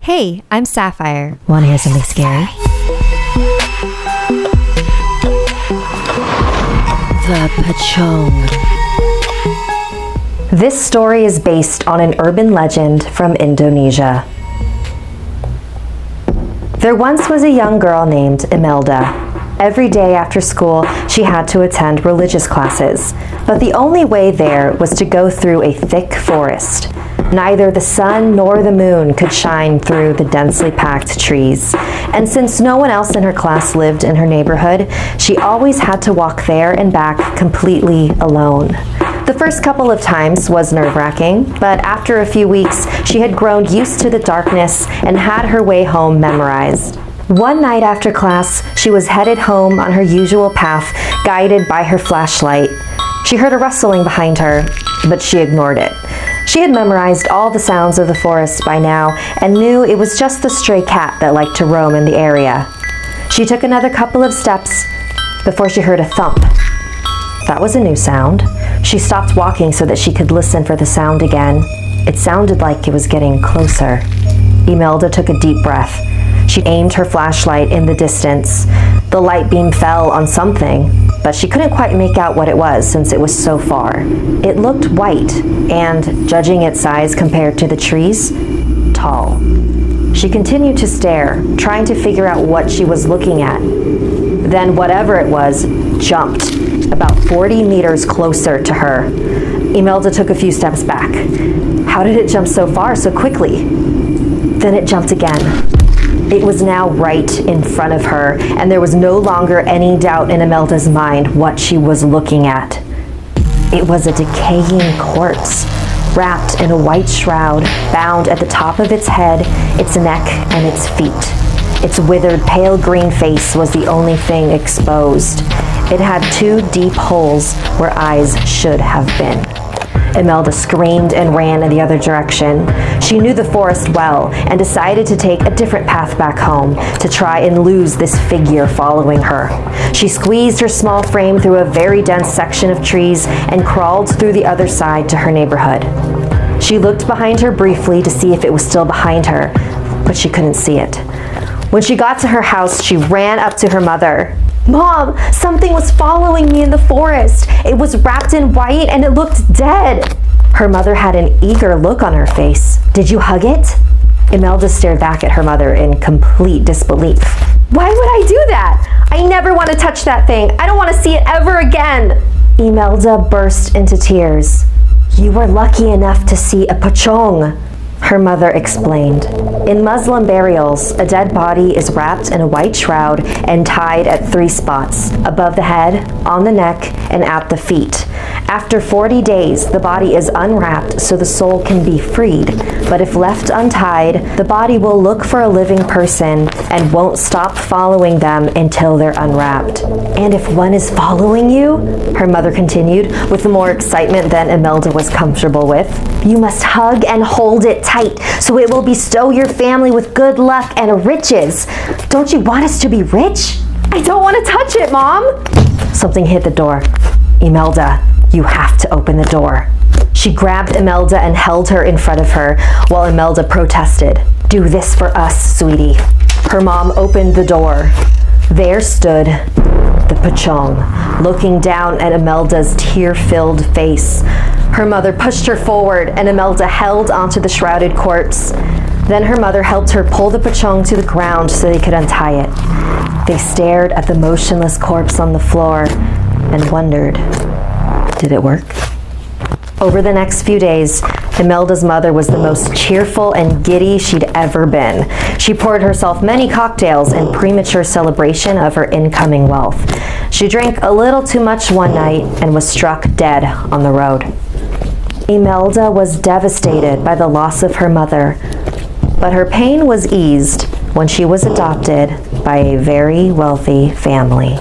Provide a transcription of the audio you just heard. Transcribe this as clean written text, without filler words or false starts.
Hey, I'm Sapphire. Want to hear something scary? The Pocong. This story is based on an urban legend from Indonesia. There once was a young girl named Imelda. Every day after school, she had to attend religious classes, but the only way there was to go through a thick forest. Neither the sun nor the moon could shine through the densely packed trees, and since no one else in her class lived in her neighborhood, she always had to walk there and back completely alone. The first couple of times was nerve-wracking, but after a few weeks, she had grown used to the darkness and had her way home memorized. One night after class, she was headed home on her usual path, guided by her flashlight. She heard a rustling behind her, but she ignored it. She had memorized all the sounds of the forest by now and knew it was just the stray cat that liked to roam in the area. She took another couple of steps before she heard a thump. That was a new sound. She stopped walking so that she could listen for the sound again. It sounded like it was getting closer. Imelda took a deep breath. She aimed her flashlight in the distance. The light beam fell on something, but she couldn't quite make out what it was since it was so far. It looked white, and, judging its size compared to the trees, tall. She continued to stare, trying to figure out what she was looking at. Then whatever it was jumped, about 40 meters closer to her. Imelda took a few steps back. How did it jump so far so quickly? Then it jumped again. It was now right in front of her, and there was no longer any doubt in Imelda's mind what she was looking at. It was a decaying corpse, wrapped in a white shroud, bound at the top of its head, its neck, and its feet. Its withered, pale green face was the only thing exposed. It had 2 deep holes where eyes should have been. Imelda screamed and ran in the other direction. She knew the forest well and decided to take a different path back home to try and lose this figure following her. She squeezed her small frame through a very dense section of trees and crawled through the other side to her neighborhood. She looked behind her briefly to see if it was still behind her, but she couldn't see it. When she got to her house, she ran up to her mother. "Mom, something was following me in the forest. It was wrapped in white and it looked dead." Her mother had an eager look on her face. "Did you hug it?" Imelda stared back at her mother in complete disbelief. "Why would I do that? I never want to touch that thing. I don't want to see it ever again." Imelda burst into tears. "You were lucky enough to see a pocong," her mother explained. In Muslim burials, a dead body is wrapped in a white shroud and tied at 3 spots, above the head, on the neck, and at the feet. After 40 days, the body is unwrapped so the soul can be freed, but if left untied, the body will look for a living person and won't stop following them until they're unwrapped. "And if one is following you," her mother continued, with more excitement than Imelda was comfortable with, "you must hug and hold it tight so it will bestow your family with good luck and riches. Don't you want us to be rich?" "I don't want to touch it, Mom." Something hit the door. "Imelda, you have to open the door." She grabbed Imelda and held her in front of her while Imelda protested. "Do this for us, sweetie." Her mom opened the door. There stood the pocong, looking down at Imelda's tear-filled face. Her mother pushed her forward and Imelda held onto the shrouded corpse. Then her mother helped her pull the pocong to the ground so they could untie it. They stared at the motionless corpse on the floor and wondered, did it work? Over the next few days, Imelda's mother was the most cheerful and giddy she'd ever been. She poured herself many cocktails in premature celebration of her incoming wealth. She drank a little too much one night and was struck dead on the road. Imelda was devastated by the loss of her mother, but her pain was eased when she was adopted by a very wealthy family.